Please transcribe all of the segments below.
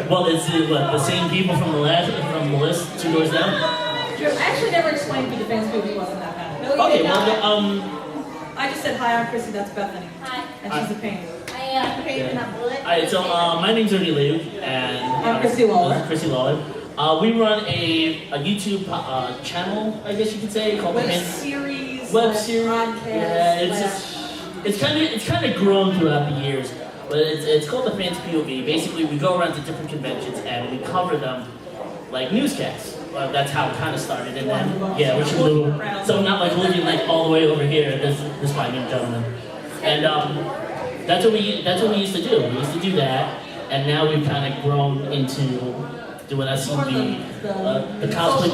Well, it's what, the same people from the list 2 doors down? Sure. I actually never explained who the fans movie wasn't that bad. Okay, well, I just said, hi, I'm Chrissy, that's Bethany. Hi. And she's a pain. I am Paige and I'm Bullet. Alright, so my name's Ernie Liu, and I'm Chrissy Lawler. Chrissy Lawler. We run a YouTube channel, I guess you could say, called Web The Fans. series, Podcast. Yeah, it's kind of grown throughout the years, but it's called The Fans POV. Basically, we go around to different conventions and we cover them like newscasts. That's how it kind of started, and then which is a little, so not like looking like all the way over here. This fine young gentleman, and that's what we used to do. We used to do that, and now we've kind of grown into doing SCV, the cosplay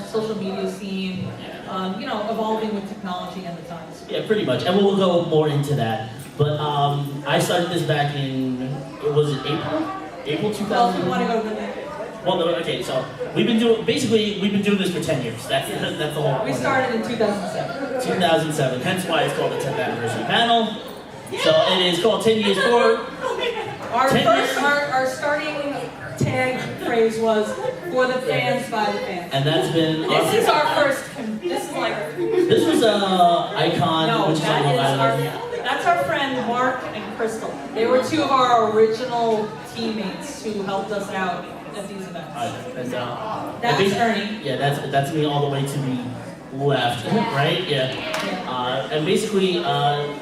social media scene, evolving with technology and the times. Yeah, pretty much, and we'll go more into that. But I started this back in April 2000. Well, if you want to go to the next. Well, no, okay, so we've been doing this for 10 years. That's the whole point. We started in 2007. 2007, hence why it's called the 10th anniversary panel. So it is called 10 years forward. Our starting tag phrase was for the fans by the fans. And that's been This is our first. This was AKAICON, No, which is on Long Island. that's our friend Mark and Crystal. They were 2 of our original teammates who helped us out at these events. That's Ernie. Yeah, that's me all the way to the left, right? Yeah. And basically,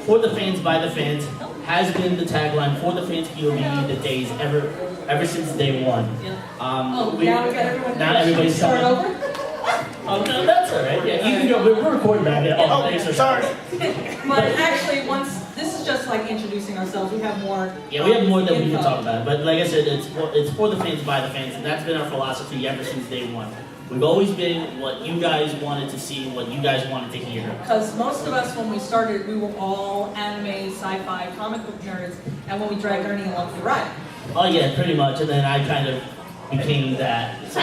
for the fans by the fans has been the tagline for the fans POV the days ever since day one. Now we got everyone. Now everybody's start coming. over. Oh no, that's all right. Yeah, you can go. We're recording back here. Oh, thanks for sorry. But actually, this is just like introducing ourselves. We have more. Yeah, we have more that we can talk about. But like I said, it's for the fans by the fans, and that's been our philosophy ever since day one. We've always been what you guys wanted to see, what you guys wanted to hear. Because most of us, when we started, we were all anime, sci-fi, comic book nerds, and when we dragged Ernie along for the ride. Oh yeah, pretty much. And then I kind of became that. So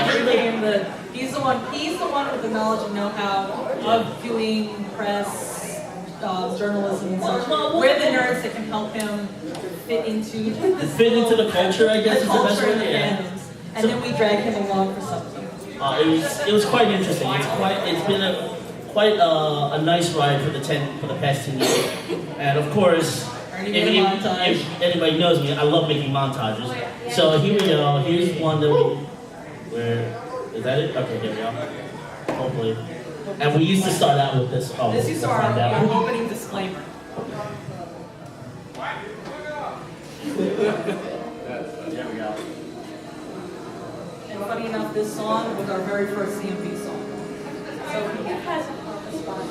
He's the one with the knowledge and know-how of doing press, journalism, and such. We're the nerds that can help him fit into the culture, I guess. The culture and the fandoms. And then we drag him along for something. It was quite interesting. It's been quite a nice ride for the past 10 years. And of course, if anybody knows me, I love making montages. So here we go. Here's one where is that it? Okay, here we go. Hopefully. And we used to start out with this. Oh, this is our opening disclaimer. There we go. And funny enough, this song was our very first CMP song. So he has a spot.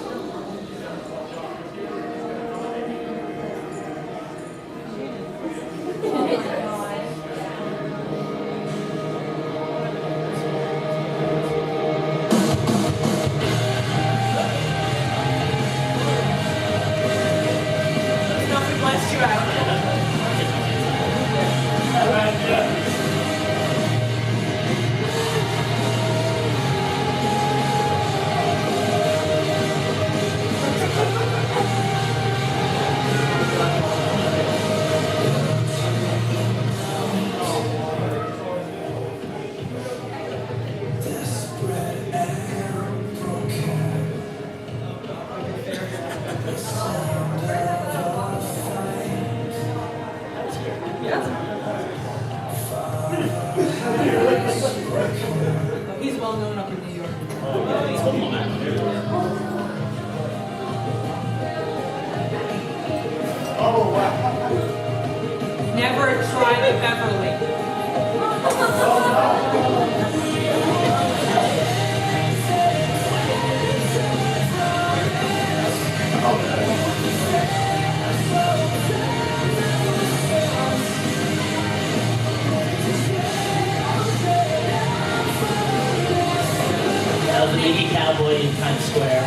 He's well known up in New York. Oh, wow. Never tried the Beverly. That was the Mickey Cowboy in Times Square.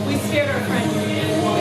We scared our friend while we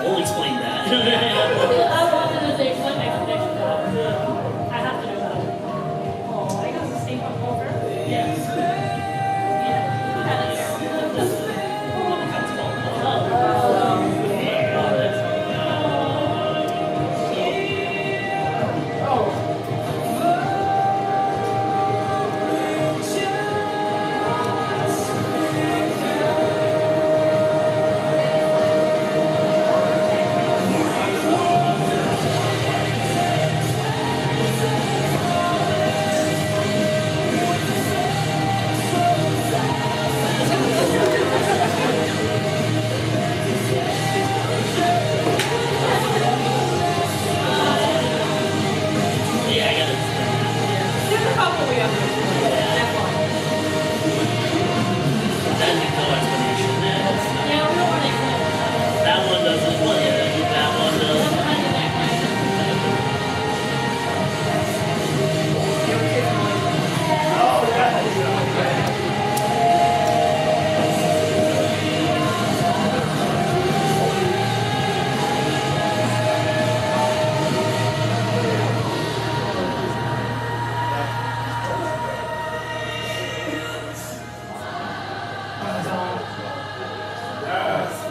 We'll explain that. I wanted to say one explanation about I have to do that. Oh, I got to stay up over. Yes. Yeah, I got it. There's a couple we have to explain. That needs no explanation. Yeah, we don't want to explain. That one doesn't. Well, yeah, that one does. Yes!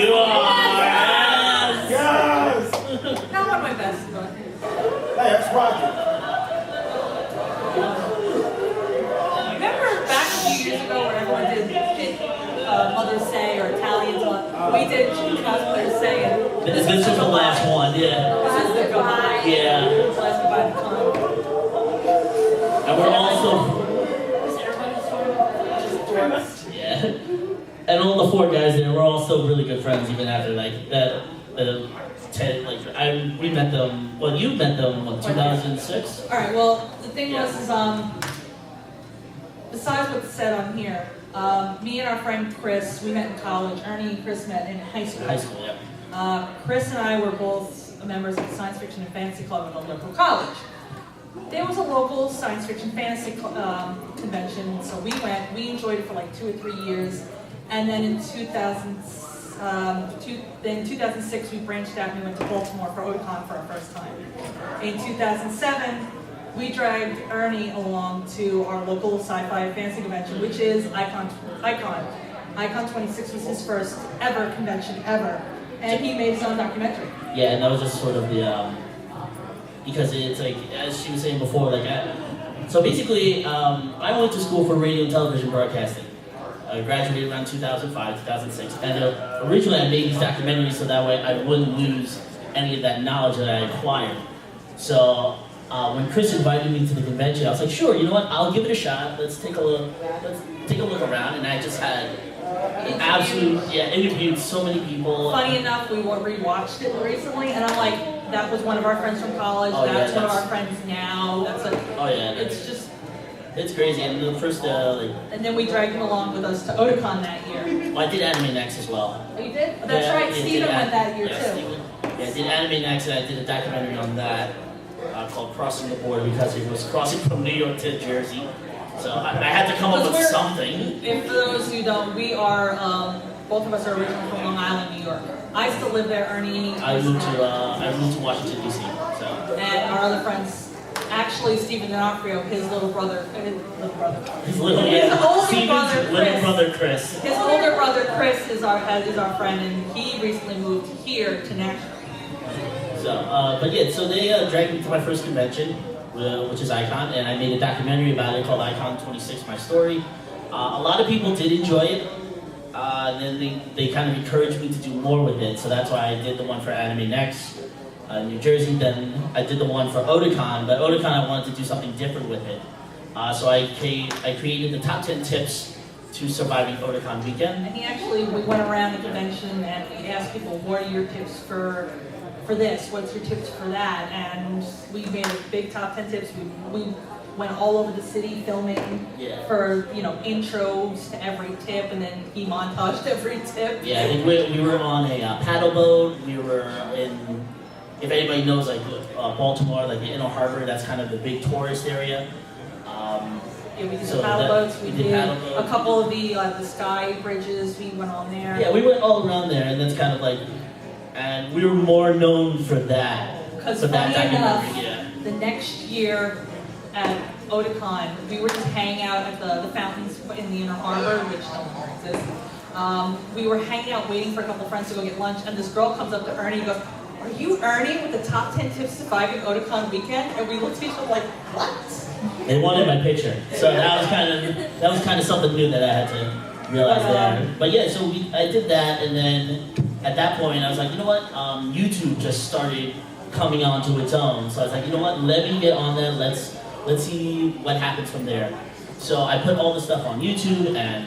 You are. Yes! Not one of my best, but. Hey, that's Rocky. Remember back a few years ago where everyone did Mother's Say or Italians one? We did cosplayers say and This is the last one, yeah. this is the goodbye. Yeah. Last goodbye to con. And we're also. Is everybody sort of Yeah. And all the four guys there, we're all still really good friends even after like that. We met them. Well, you met them what 2006? All right. Well, the thing was is besides what's said on here, me and our friend Chris, we met in college. Ernie and Chris met in high school. High school, yeah. Chris and I were both members of the Science Fiction and Fantasy Club at a local college. There was a local science fiction fantasy convention, so we went. We enjoyed it for like 2 or 3 years, and then in 2006 we branched out and we went to Baltimore for AKAICON for our first time. In 2007, we dragged Ernie along to our local sci-fi fantasy convention, which is AKAICON. AKAICON 26 was his first ever convention ever, and he made his own documentary. Yeah, and that was just sort of the because it's like as she was saying before, like so basically, I went to school for radio and television broadcasting. I graduated around 2005, 2006, and originally I made these documentaries so that way I wouldn't lose any of that knowledge that I acquired. So when Chris invited me to the convention, I was like, sure, you know what? I'll give it a shot. Let's take a look around, and I just had interviewed so many people. Funny enough, we rewatched it recently, and I'm like, that was one of our friends from college. Oh, that's yeah, one of our friends now. That's like, oh yeah, it's just. It's crazy. And the first And then we dragged him along with us to Otakon that year. well, I did Anime Next as well. Oh, you did? Oh, that's Yeah, right. yeah, Steven did went that year yeah, too. Steven. Yeah, I did Anime Next, and I did a documentary on that called Crossing the Border because it was crossing from New York to Jersey. So I had to come up with something. And for those who don't, we are both of us are originally from Long Island, New York. I still live there. Ernie. I moved to Washington D.C. So And our other friends Actually, Stephen D'Onofrio, his older brother, His little, His older Steven's brother, little Chris. brother Chris. his older brother Chris is our friend, and he recently moved here to Nashville. So, but yeah, so they dragged me to my first convention, which is AKAICON, and I made a documentary about it called AKAICON 26, My Story. A lot of people did enjoy it, and then they kind of encouraged me to do more with it, so that's why I did the one for Anime Next, New Jersey. Then I did the one for Otakon, but Otakon I wanted to do something different with it. So I created the top 10 tips to surviving Otakon weekend. And we went around the convention and we asked people, what are your tips for this? What's your tips for that? And we made a big top 10 tips. We went all over the city filming for, intros to every tip, and then he montaged every tip. Yeah, I think we were on a paddle boat. We were in, if anybody knows, like Baltimore, like the Inner Harbor, that's kind of the big tourist area. Yeah, we did So the paddle boats. We did paddle boat. a couple of the sky bridges. We went on there. Yeah, we went all around there, and that's kind of like, and we were more known for that. Because For that funny enough, documentary, the next year at Otakon, we were just hanging out at the fountains in the Inner Harbor, which no longer exists. We were hanging out waiting for a couple friends to go get lunch, and this girl comes up to Ernie and goes, "Are you Ernie with the top 10 tips surviving Otakon weekend?" And we looked at each other like, what? They wanted my picture, so that was kind of something new that I had to realize there. But yeah, so I did that, and then at that point I was like, you know what? YouTube just started coming onto its own, so I was like, you know what? Let me get on there. Let's see what happens from there. So I put all the stuff on YouTube, and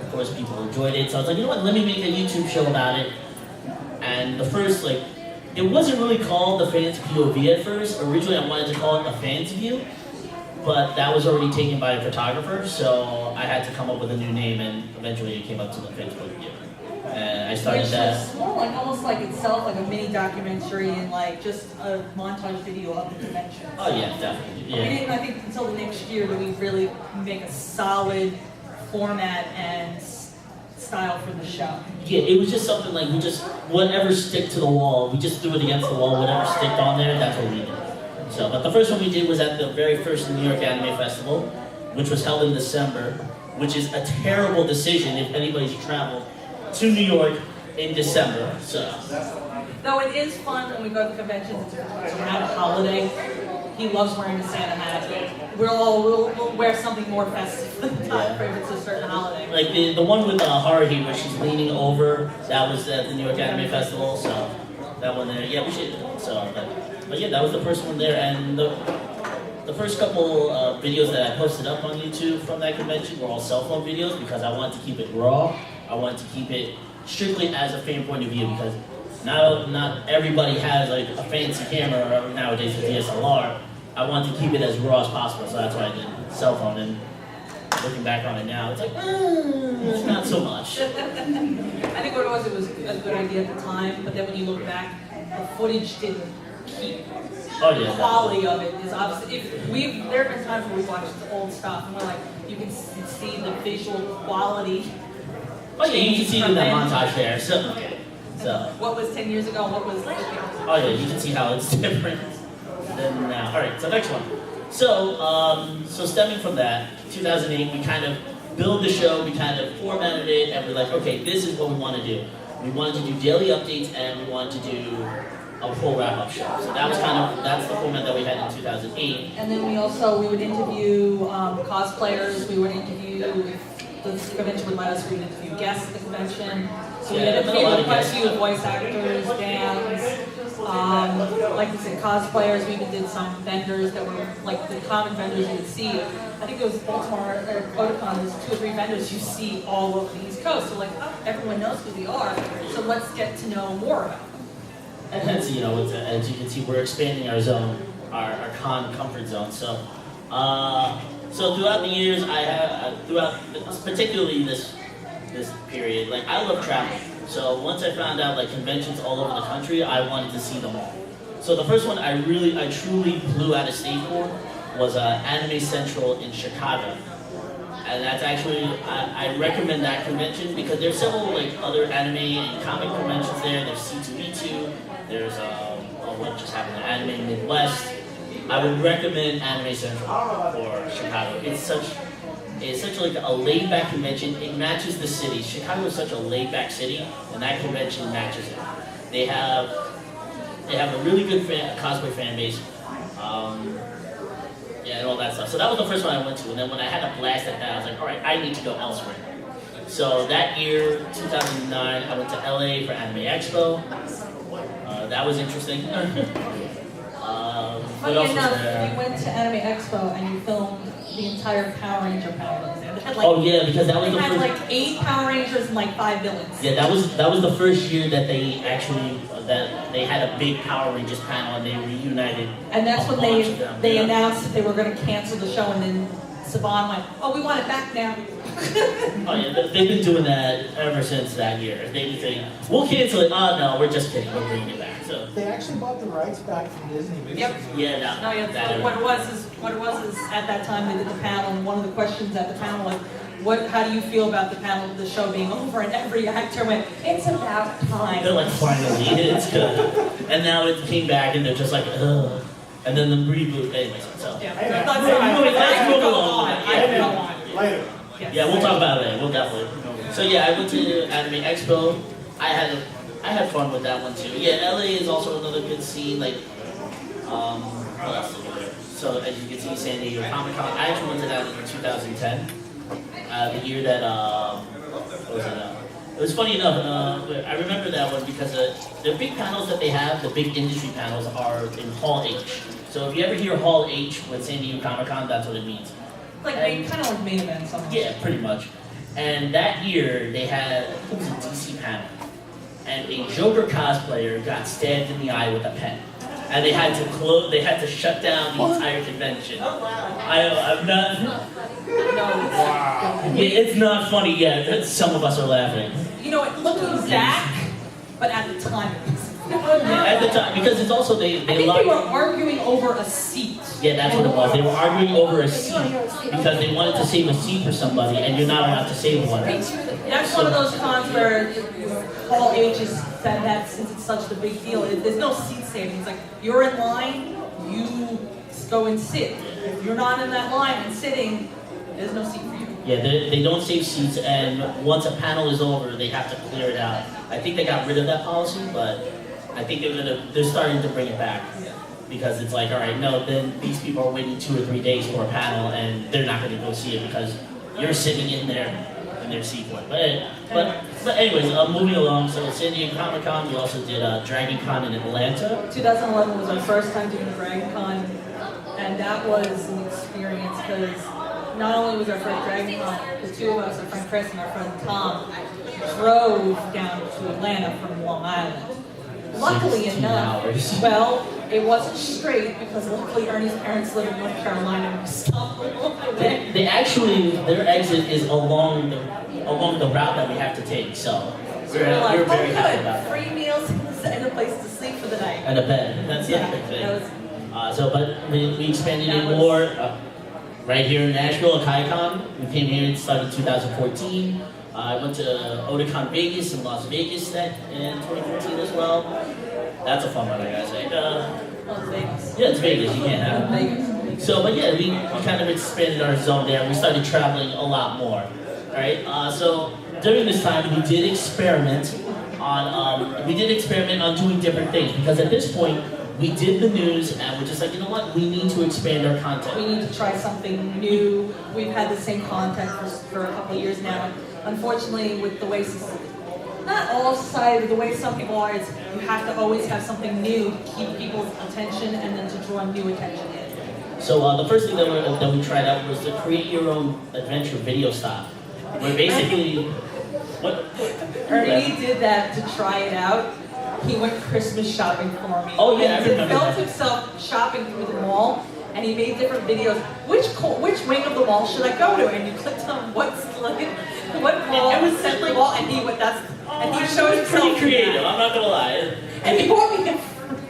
of course people enjoyed it. So I was like, you know what? Let me make a YouTube show about it. And the first, it wasn't really called the Fans POV at first. Originally I wanted to call it the Fans View, but that was already taken by a photographer, so I had to come up with a new name, and eventually it came up to the Fans POV. And I started Which that. was more like almost like itself, like a mini documentary and like just a montage video of the convention. Oh yeah, definitely. We Yeah. didn't, I think, until the next year that we really make a solid format and style for the show. Yeah, it was just something like whatever stick to the wall, we just threw it against the wall, whatever sticked on there, that's what we did. So, but the first one we did was at the very first New York Anime Festival, which was held in December, which is a terrible decision if anybody's traveled to New York in December. So, Though it is fun when we go to conventions, it's around a holiday. He loves wearing a Santa hat. We'll wear something more festive for the time frame. It's a certain holiday. like the one with Haruhi where she's leaning over, that was at the New York Anime Festival. So that one there, yeah, we should. So, but yeah, that was the first one there, and the first couple videos that I posted up on YouTube from that convention were all cell phone videos because I wanted to keep it raw. I wanted to keep it strictly as a fan point of view because not everybody has like a fancy camera nowadays with DSLR. I wanted to keep it as raw as possible, so that's why I did cell phone. And looking back on it now, it's like, not so much. I think what it was a good idea at the time, but then when you look back, the footage didn't keep. Oh yeah. The quality of it is obviously. There have been times where we watched old stuff and we're like, you can see the visual quality. Oh yeah, you can see it in that montage there. So. What was 10 years ago and what was Oh yeah, you can see how it's different than now. All right, so next one. So stemming from that, 2008, we kind of built the show, we kind of formatted it, and we're like, okay, this is what we want to do. We wanted to do daily updates, and we wanted to do a full wrap-up show. So that's the format that we had in 2008. And then we would interview cosplayers. We would interview, if the convention would let us, we would interview guests at the convention. So we had interviewed quite a few voice actors, bands, like I said, cosplayers. We even did some vendors that were like the common vendors you would see. I think it was Baltimore or Otakon, there's 2 or 3 vendors you see all over the East Coast. So like, oh, everyone knows who we are. So let's get to know more about them. And hence, as you can see, we're expanding our zone, our con comfort zone. So, so throughout the years, particularly this period, like I love traveling. So once I found out like conventions all over the country, I wanted to see them all. So the first one I truly blew out of state for was Anime Central in Chicago. And that's actually, I recommend that convention because there's several like other anime and comic conventions there. There's C2E2, there's what just happened, Anime Midwest. I would recommend Anime Central for Chicago. It's such like a laid-back convention. It matches the city. Chicago is such a laid-back city, and that convention matches it. They have a really good cosplay fan base. Yeah, and all that stuff. So that was the first one I went to, and then when I had a blast at that, I was like, all right, I need to go elsewhere. So that year, 2009, I went to LA for Anime Expo. That was interesting. What else Funny was enough, there? you went to Anime Expo and you filmed the entire Power Ranger panel. They had like, Oh yeah, because that was they the had first. like 8 Power Rangers and like 5 villains. Yeah, that was the first year that they actually that they had a big Power Rangers panel and they reunited. And that's a when bunch of them, they yeah. announced that they were going to cancel the show, and then Saban went, "Oh, we want it back now." Oh yeah, they've been doing that ever since that year. They would say, "We'll cancel it." Oh no, we're just kidding. We're bringing it back. So They actually bought the rights back from Disney. Yep. yeah, No, yeah, that so what it was is at that time they did the panel, and one of the questions at the panel was, how do you feel about the panel of the show being over? And every actor went, "It's about time." They're like, finally, it's good. And now it came back and they're just like, ugh. And then the reboot, anyways. So Yeah, Hey, that's hey, fine. hey, let's I move could go along. on. I could go on. Later. Yes. yeah, we'll talk about it later. We'll definitely. So yeah, I went to Anime Expo. I had fun with that one too. Yeah, LA is also another good scene. Like, what else is there? So as you can see, San Diego Comic Con. I actually went to that in 2010, the year that what was it? It was funny enough. I remember that one because the big panels that they have, the big industry panels, are in Hall H. So if you ever hear Hall H with San Diego Comic Con, that's what it means. Like kind of like main events. Almost. Yeah, pretty much. And that year they had, I think it was a DC panel, and a Joker cosplayer got stabbed in the eye with a pen, and they had to shut down the entire convention. Oh wow. I'm not. No. Yeah, it's not funny yet. Some of us are laughing. You know, looking back, but at the time. At the time, because it's also I think they were arguing over a seat. Yeah, that's what it was. They were arguing over a seat because they wanted to save a seat for somebody, and you're not allowed to save one. That's one of those cons where Hall H is said that since it's such a big deal, there's no seat saving. It's like you're in line, you go and sit. If you're not in that line and sitting, there's no seat for you. Yeah, they don't save seats, and once a panel is over, they have to clear it out. I think they got rid of that policy, but I think they're starting to bring it back. Because it's like, all right, no, then these people are waiting 2 or 3 days for a panel, and they're not going to go see it because you're sitting in their seat for it. But anyways, moving along. So San Diego Comic Con, we also did Dragon Con in Atlanta. 2011 was our first time doing Dragon Con, and that was an experience because not only was our first Dragon Con, the two of us, our friend Chris and our friend Tom, drove down to Atlanta from Long Island. Luckily 16 enough, hours. well, it wasn't straight because luckily Ernie's parents live in North Carolina and we stopped along the way. They actually, their exit is along the route that we have to take. So We're like, we're very oh happy good, about that. free meals and a place to sleep for the night. And a bed. That's the Yeah, other thing. that was, But we expanded That it was- more right here in Nashville, AKAICON. We came here and started in 2014. I went to Otakon Vegas in Las Vegas in 2014 as well. That's a fun one, I gotta say. Las Vegas. Yeah, it's Vegas. You can't have it. Vegas. So, but yeah, we kind of expanded our zone there. We started traveling a lot more. All right. So during this time, we did experiment on doing different things because at this point we did the news and we're just like, you know what? We need to expand our content. We need to try something new. We've had the same content for a couple of years now. Unfortunately, with the way, not all society, but the way some people are, is you have to always have something new to keep people's attention and then to draw new attention in. So the first thing that we tried out was to create your own adventure video style. Where basically, what? Ernie did that to try it out. He went Christmas shopping for me. Oh, yeah, I and he remember filmed that. himself shopping through the mall, and he made different videos. Which wing of the mall should I go to? And you clicked on what mall. It was set like- the mall, and he went. And he showed himself Pretty doing creative. that. I'm not gonna lie. And he bought me a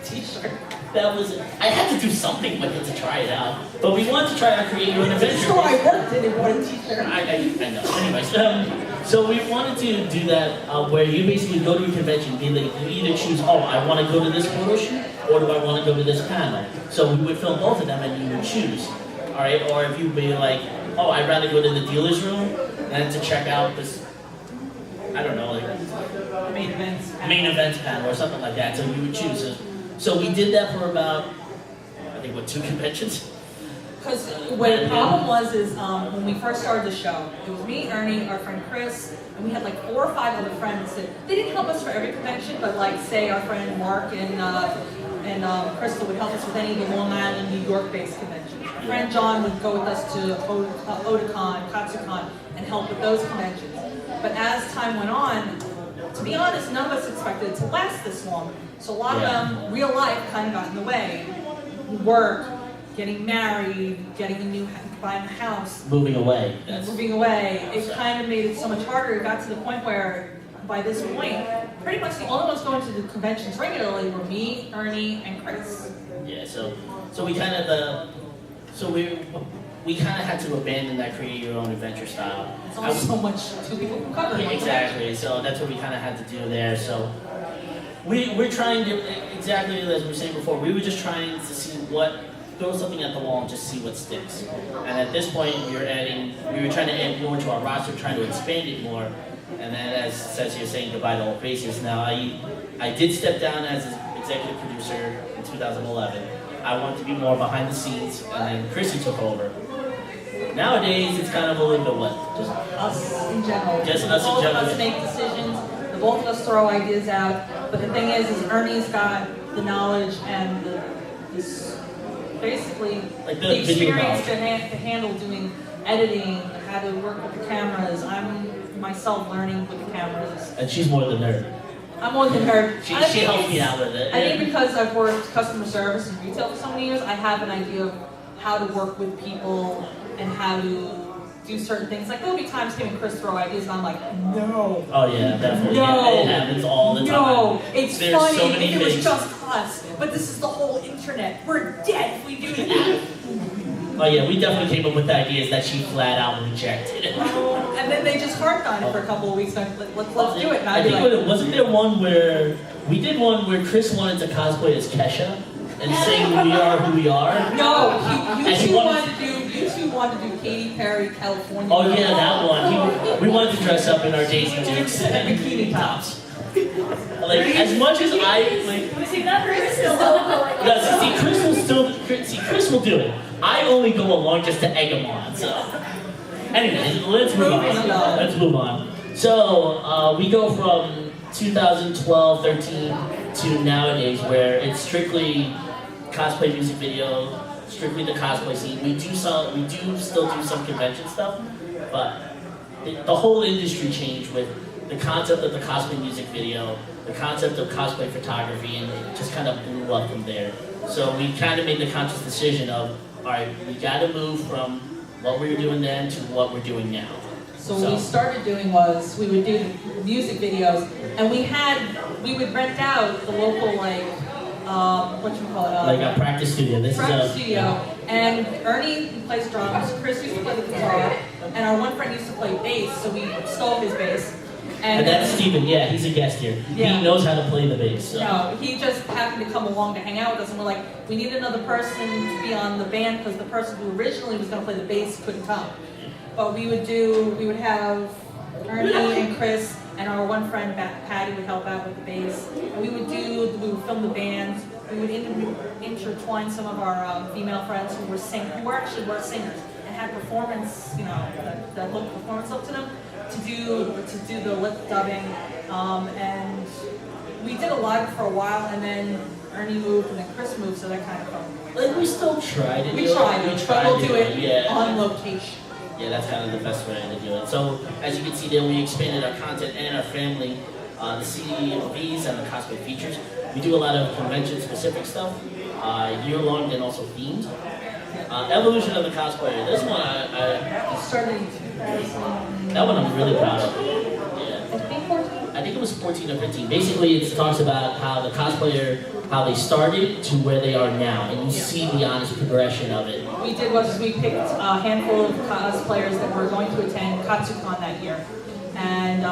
T-shirt. That was. I had to do something with it to try it out. But we wanted to try out create your own adventure. So I worked and he bought a T-shirt. I know. Anyways, so we wanted to do that where you basically go to a convention, be like, you either choose, oh, I want to go to this photo shoot, or do I want to go to this panel? So we would film both of them and you would choose. All right, or if you'd be like, oh, I'd rather go to the dealer's room than to check out this, I don't know, like Main events. main events panel or something like that. So you would choose. So we did that for about, I think, what, 2 conventions? Because what the problem was is when we first started the show, it was me, Ernie, our friend Chris, and we had like 4 or 5 other friends that they didn't help us for every convention, but like say our friend Mark and Crystal would help us with any of the Long Island, New York-based conventions. Our friend John would go with us to Otakon, Katsucon, and help with those conventions. But as time went on, to be honest, none of us expected it to last this long. So a lot of them, real life, kind of got in the way. Work, getting married, getting a new, buying a house, Moving away. moving away. It kind of made it so much harder. It got to the point where, by this point, pretty much the only ones going to the conventions regularly were me, Ernie, and Chris. Yeah, so we kind of we kind of had to abandon that create your own adventure style. It's only so much 2 people can cover. Yeah, exactly. So that's what we kind of had to do there. So we're trying to, exactly as we were saying before, we were just trying to see throw something at the wall and just see what sticks. And at this point, we were trying to add more to our roster, trying to expand it more. And then, as says here, saying goodbye to old faces. Now, I did step down as an executive producer in 2011. I wanted to be more behind the scenes, and then Chrissy took over. Nowadays, it's kind of a little bit what? Just Us in general. Just us in Both general. of us make decisions. The both of us throw ideas out. But the thing is Ernie's got the knowledge and this basically Like the the video experience knowledge. to handle doing editing, how to work with the cameras. I'm myself learning with the cameras. And she's more the nerd. I'm more than her. She I think helps me it's- out with it. I think because I've worked customer service and retail for so many years, I have an idea of how to work with people and how to do certain things. Like there'll be times him and Chris throw ideas and I'm like, no. Oh yeah, definitely. No. Yeah, it happens all the time. No, it's There's funny so many if it was things. just us, but this is the whole internet. We're dead if we do that. Oh yeah, we definitely came up with ideas that she flat out rejected. And then they just harped on it for a couple of weeks. Like, let's do it. And I I'd be think like, wasn't there one where we did one where Chris wanted to cosplay as Kesha and sing "We Are Who We Are"? no, you And he two wanted- wanted to do Katy Perry, California. Oh yeah, that one. We wanted to dress up in our Daisy Dukes and Bikini tops. Like as much as I like. See, that is still going. No, see, Chris will do it. I only go along just to egg him on. So, anyway, let's move on. Let's move on. So we go from 2012, 13 to nowadays, where it's strictly cosplay music video, strictly the cosplay scene. We do still do some convention stuff, but the whole industry changed with the concept of the cosplay music video, the concept of cosplay photography, and it just kind of blew up from there. So we kind of made the conscious decision of, all right, we got to move from what we were doing then to what we're doing now. So what we started doing was we would do the music videos, and we would rent out the local like a practice studio. This practice is a studio, and Ernie plays drums, Chris used to play the guitar, and our one friend used to play bass, so we stole his bass. And that's Steven, yeah, he's a guest here. Yeah. He knows how to play the bass. So. No, he just happened to come along to hang out with us, and we're like, we need another person to be on the band because the person who originally was going to play the bass couldn't come. But we would have Ernie and Chris, and our one friend Patty would help out with the bass. And we would film the bands. We would intertwine some of our female friends who actually were singers and had performance, that looked performance up to them, to do the lip dubbing. And we did a lot for a while, and then Ernie moved, and then Chris moved, so that kind of fell away. Like we still try to do We it. tried, but we'll do it yeah. on location. Yeah, that's kind of the best way to do it. So, as you can see there, we expanded our content and our family, the CDVs and the cosplay features. We do a lot of convention-specific stuff, year-long and also themed. Evolution of the cosplayer. This one, I started in 2000. that one I'm really proud of. Yeah. I think 14. I think it was 14 or 15. Basically, it talks about how the cosplayer, how they started to where they are now, and you see the honest progression of it. What we did was we picked a handful of cosplayers that were going to attend Katsucon that year, and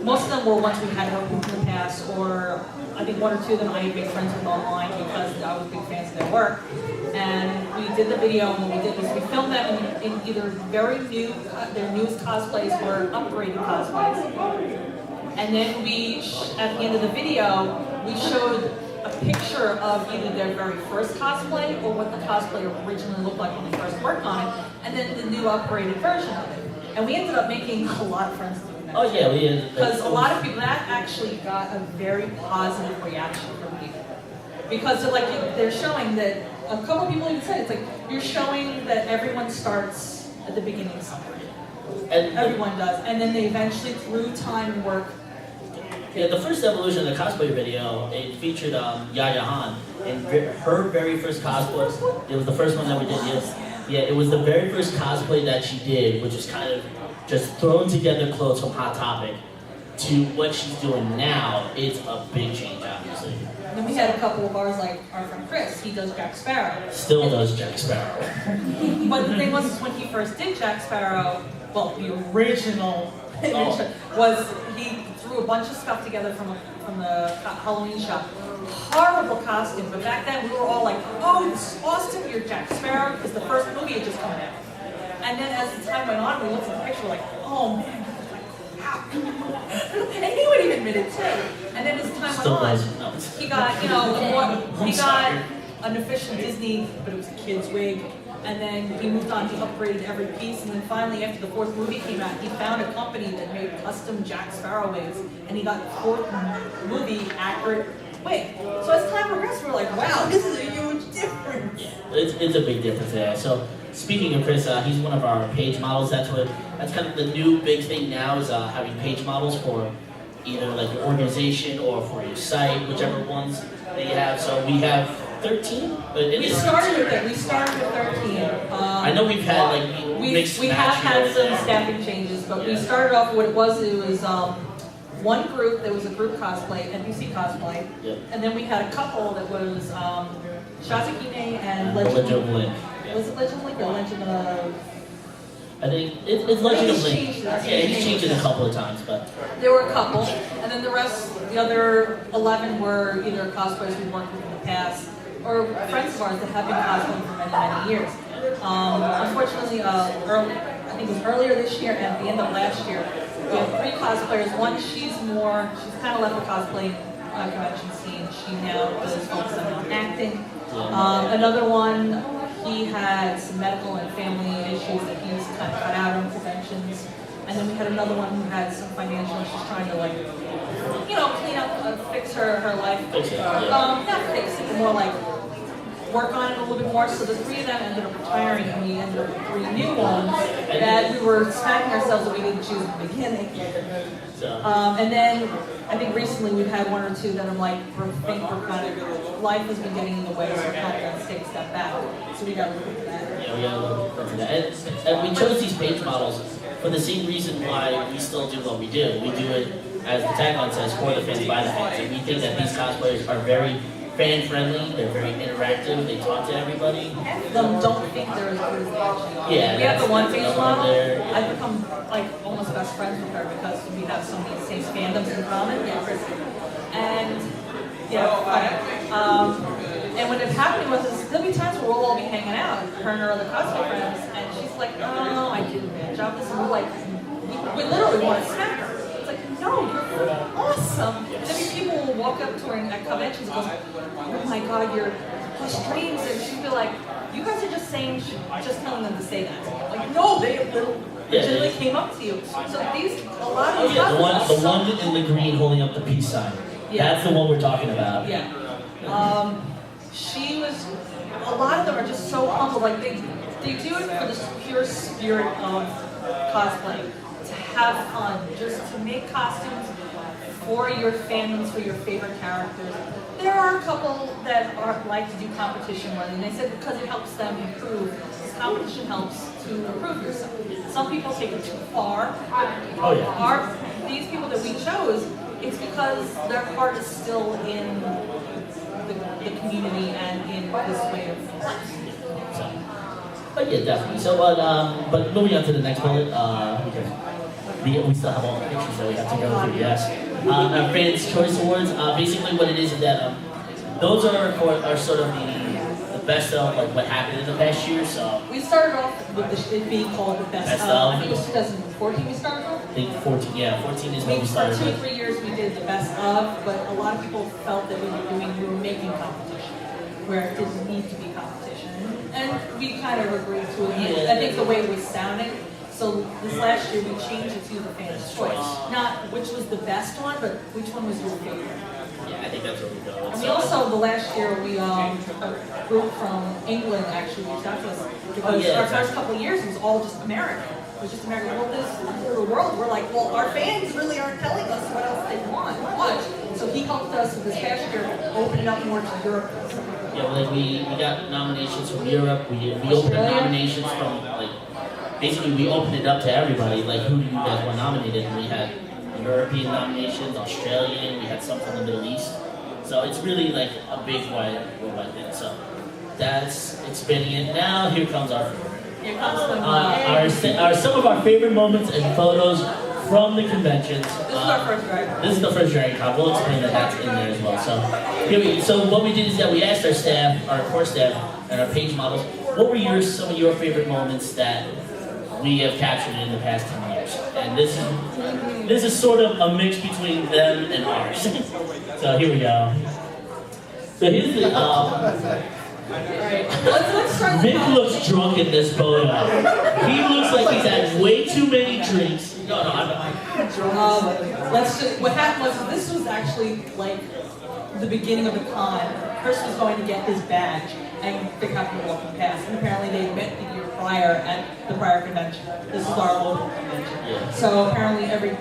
most of them were ones we had worked with in the past, or I think one or two of them I had been friends with online because I was big fans of their work. And we did the video, and what we did was we filmed them in either very new, their newest cosplays or upgraded cosplays. And then at the end of the video, we showed a picture of either their very first cosplay or what the cosplay originally looked like when they first worked on it, and then the new upgraded version of it. And we ended up making a lot of friends doing that. Oh yeah, we did. Because a lot of people, that actually got a very positive reaction from people. Because they're showing that, a couple people even said, it's like, you're showing that everyone starts at the beginning of something. And Everyone does. And then they eventually, through time and work. yeah, the first evolution of the cosplay video, it featured Yaya Han, and her very first cosplay. It was the first one that we did. Yes, yeah, it was the very first cosplay that she did, which was kind of just thrown together clothes from Hot Topic, to what she's doing now. It's a big change, obviously. And then we had a couple of ours, like our friend Chris, he does Jack Sparrow. Still does Jack Sparrow. But the thing was, is when he first did Jack Sparrow, well, the original was he threw a bunch of stuff together from the Halloween shop. Horrible costume, but back then we were all like, oh, this is awesome, you're Jack Sparrow, because the first movie had just come out. And then as the time went on, we looked at the picture, we're like, oh man, wow. And he would even admit it too. And then as time Still went on, does. No. he got, he got an official Disney, but it was a kid's wig. And then he moved on, he upgraded every piece, and then finally after the fourth movie came out, he found a company that made custom Jack Sparrow wigs, and he got the fourth movie accurate wig. So as time progressed, we're like, wow, this is a huge difference. Yeah, it's a big difference there. So speaking of Chris, he's one of our page models. That's kind of the new big thing now is having page models for either like your organization or for your site, whichever ones that you have. So we have 13, but We started with 13. I know we've had like mixed we match have here had and some there. staffing changes, but we Yeah. started off what it was one group that was a group cosplay, NPC cosplay, Yep. and then we had a couple that was Shazakine and Legend Legend of Link. Was it Legend of Link or Legend of... I think it's Legend of He's Link. changed it. Yeah, he's changed it a couple of times, but There were a couple, and then the other 11 were either cosplayers we worked with in the past, or friends of ours that have been cosplaying for many, many years. Unfortunately, I think it was earlier this year and at the end of last year, we have 3 cosplayers. One, she's kind of left the cosplay convention scene. She now does focus on acting. Another one, he had some medical and family issues that he's kind of cut out on conventions. And then we had another one who had some financial, she's trying to clean up, fix her life. Fix it, yeah. Not fix it, but more like work on it a little bit more. So the 3 of them ended up retiring, and we ended up with 3 new ones that we were smacking ourselves that we didn't choose at the beginning. And then I think recently we've had 1 or 2 that I'm like, life has been getting in the way, so we're kind of going to take a step back. So we got to look at that. yeah, we gotta look into that. And we chose these page models for the same reason why we still do what we do. We do it, as the tagline says, for the fans, by the fans. And we think that these cosplayers are very fan-friendly, they're very interactive, they talk to everybody. Half of them don't think they're as good as they actually are. Yeah, We have the one that's page another one model. there. I've become like almost best friends with her because we have so many same fandoms in common. Yeah, Chris. And and when it's happening with us, there'll be times where we'll all be hanging out, her and her other cosplay friends, and she's like, "Oh, I did a bad job." This, and we're like, we literally want to smack her. It's like, no, you're awesome. And then people will walk up to her at conventions and go, "Oh my God, you're push dreams," and she'd be like, "You guys are just telling them to say that." Like, no, they legitimately came up to you. So a lot of these the one in the green holding up the peace sign. Yeah. That's the one we're talking about. Yeah. A lot of them are just so humble. Like they do it for the pure spirit of cosplay, to have fun, just to make costumes for your fandoms, for your favorite characters. There are a couple that like to do competition running. They said because it helps them improve. This competition helps to improve yourself. Some people take it too far. Oh yeah. These people that we chose, it's because their heart is still in the community and in this way of life. So, but yeah, definitely. So, but moving on to the next bullet. We still have all the pictures that we have to go through, yes. Our Fans' Choice Awards, basically what it is that those are sort of the best of like what happened in the past year. So We started off with it being called the best Best of. of. I think it was 2014 we started off. I think 14, yeah, 14 is when we For started. 2 or 3 years we did the best of, but a lot of people felt that we were making competition, where it didn't need to be competition. And we kind of agreed to it. Yeah. I think the way it was sounding. So this last year we changed it to the Fans' Choice. Not which was the best one, but which one was your favorite. Yeah, I think that's where we go. And we also, the last year, a group from England actually reached out to us because yeah, our first couple of years was all just American. It was just American. Well, this the world, we're like, well, our fans really aren't telling us what else they want. Watch. So he helped us with this past year open it up more to Europe. Yeah, well, like we got nominations from Europe. We opened up nominations from like basically we opened it up to everybody. Like who do you guys want nominated? And we had European nominations, Australian. We had some from the Middle East. So it's really like a big worldwide thing. So that's expanding it. Now here comes our Here comes the some of our favorite moments and photos from the conventions. This is our first drive. This is the first Dragon Con. We'll explain that that's in there as well. So what we did is that we asked our staff, our core staff, and our page models, what were some of your favorite moments that we have captured in the past 10 years? And this is sort of a mix between them and ours. So here we go. So here's the. Alright, let's start with Mick looks drunk in this photo. He looks like he's had way too many drinks. No, I'm not. what happened was this was actually like the beginning of the con. Chris was going to get his badge and pick up the walking pass, and apparently they met the year prior at the prior convention. This is our local convention. Yeah. So apparently according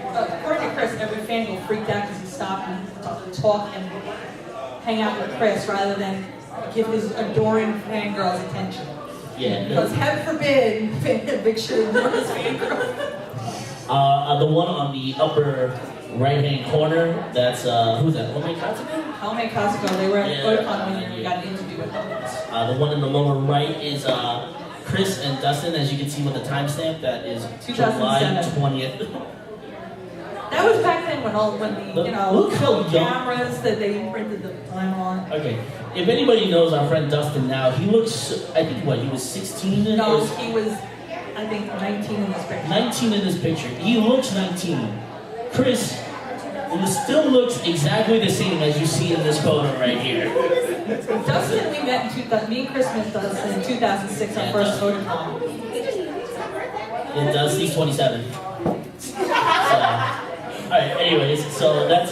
to Chris, every fan got freaked out because he stopped and talked and hang out with Chris rather than give his adoring fangirls attention. Yeah. Because heaven forbid, Vic should ignore his fangirl. The one on the upper right-hand corner, that's, who's that? Ome Katsuko? Jaume Costco, they were at Yeah. Otakon when we got an interview with them. The one in the lower right is Chris and Dustin, as you can see with the timestamp, that is July 2007. 20th. That was back then when Look how young- cameras that they printed the time on. Okay, if anybody knows our friend Dustin now, he looks, I think, he was 16? No, or he was, I think, 19 in this picture. 19 in this picture. He looks 19. Chris still looks exactly the same as you see in this photo right here. Dustin, we met in 2000, me and Chris met Dustin in 2006, our first Otakon. It does. He's 27. All right. Anyways, so that's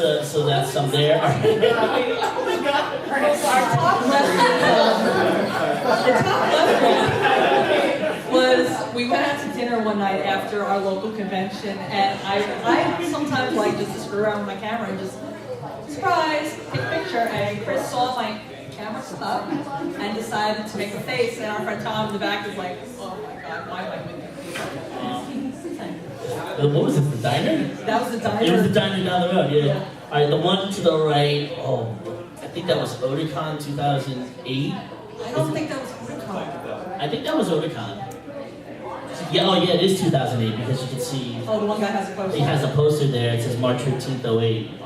some there. Our top left was we went out to dinner one night after our local convention, and I sometimes like just to screw around with my camera and just surprise, take a picture. And Chris saw my camera up and decided to make a face, and our friend Tom in the back was like, "Oh my God, why am I with you?" What was it? The diner? That was the diner. It was the diner down the road. Yeah. All right. The one to the right. Oh, I think that was Otakon 2008. I don't think that was Otakon. I think that was Otakon. Yeah. Oh, yeah. It is 2008 because you can see. Oh, the one guy has a poster. He has a poster there. It says March 15th, 08.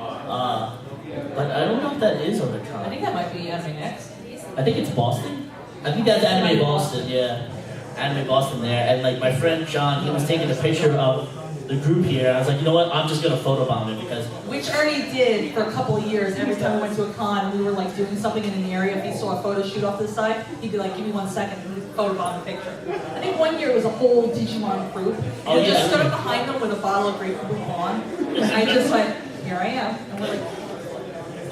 But I don't know if that is Otakon. I think that might be Anime Next. I think it's Boston. I think that's Anime Boston, yeah. Anime Boston there. And like my friend John, he was taking a picture of the group here. I was like, you know what? I'm just gonna photobomb it because. Which Ernie did for a couple of years. Every time we went to a con and we were like doing something in an area, if he saw a photo shoot off to the side, he'd be like, give me 1 second, and we'd photobomb the picture. I think one year it was a whole Digimon group. Oh, And yeah, just stood I up behind them with a bottle of Grape Poop on. And I just went, here I am. And we're like,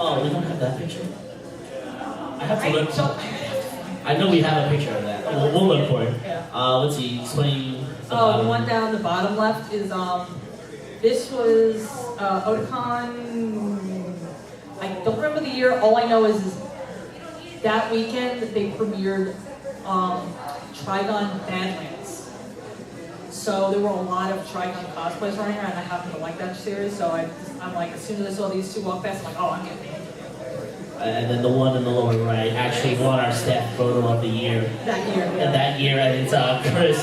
Oh, we don't have that picture. I have to right? look. So, I know we have a picture of that. We'll look for it. Yeah. Let's see. Explain. the one down the bottom left is, this was Otakon, I don't remember the year, all I know is that weekend they premiered Trigon Badlands. So there were a lot of Trigon cosplays running around, and I happen to like that series, so I'm like, as soon as I saw these two walk past, I'm like, oh, I'm getting into it. And then the one in the lower right actually won our staff photo of the year. That year, And yeah. that year, and it's Chris.